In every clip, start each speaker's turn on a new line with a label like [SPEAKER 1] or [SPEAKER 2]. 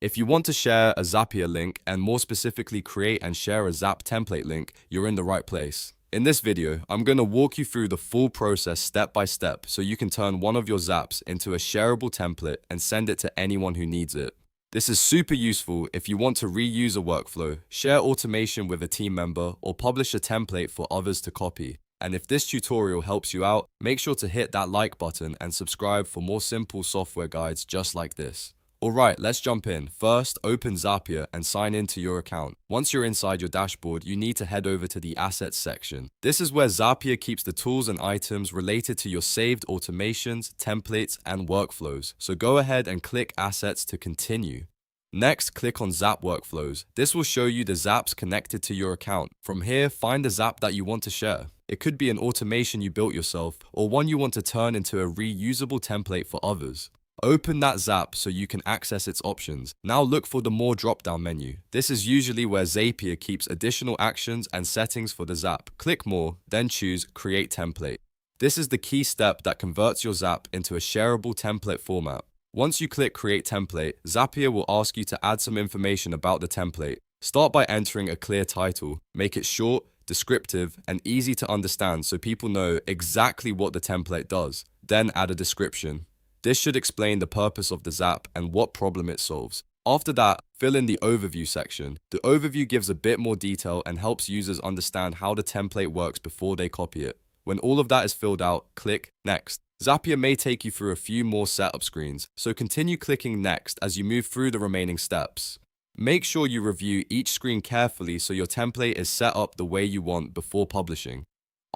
[SPEAKER 1] If you want to share a Zapier link and more specifically create and share a Zap template link, you're in the right place. In this video, I'm going to walk you through the full process step by step so you can turn one of your Zaps into a shareable template and send it to anyone who needs it. This is super useful if you want to reuse a workflow, share automation with a team member, or publish a template for others to copy. And if this tutorial helps you out, make sure to hit that like button and subscribe for more simple software guides just like this. Alright, let's jump in. First, open Zapier and sign into your account. Once you're inside your dashboard, you need to head over to the Assets section. This is where Zapier keeps the tools and items related to your saved automations, templates, and workflows. So go ahead and click Assets to continue. Next, click on Zap Workflows. This will show you the Zaps connected to your account. From here, find the Zap that you want to share. It could be an automation you built yourself, or one you want to turn into a reusable template for others. Open that Zap so you can access its options. Now look for the More drop-down menu. This is usually where Zapier keeps additional actions and settings for the Zap. Click More, then choose Create Template. This is the key step that converts your Zap into a shareable template format. Once you click Create Template, Zapier will ask you to add some information about the template. Start by entering a clear title. Make it short, descriptive, and easy to understand so people know exactly what the template does. Then add a description. This should explain the purpose of the Zap and what problem it solves. After that, fill in the Overview section. The overview gives a bit more detail and helps users understand how the template works before they copy it. When all of that is filled out, click Next. Zapier may take you through a few more setup screens, so continue clicking Next as you move through the remaining steps. Make sure you review each screen carefully so your template is set up the way you want before publishing.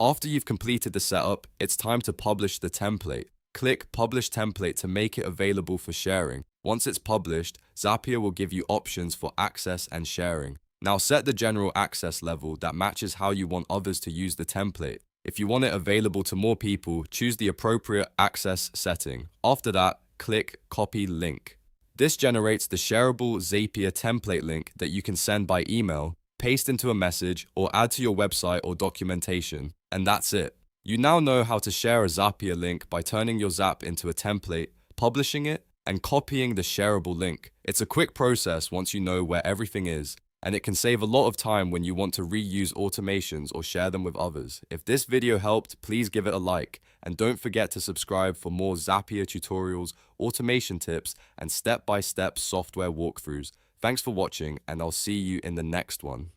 [SPEAKER 1] After you've completed the setup, it's time to publish the template. Click Publish Template to make it available for sharing. Once it's published, Zapier will give you options for access and sharing. Now set the general access level that matches how you want others to use the template. If you want it available to more people, choose the appropriate access setting. After that, click Copy Link. This generates the shareable Zapier template link that you can send by email, paste into a message, or add to your website or documentation. And that's it. You now know how to share a Zapier link by turning your Zap into a template, publishing it, and copying the shareable link. It's a quick process once you know where everything is, and it can save a lot of time when you want to reuse automations or share them with others. If this video helped, please give it a like, and don't forget to subscribe for more Zapier tutorials, automation tips, and step-by-step software walkthroughs. Thanks for watching, and I'll see you in the next one.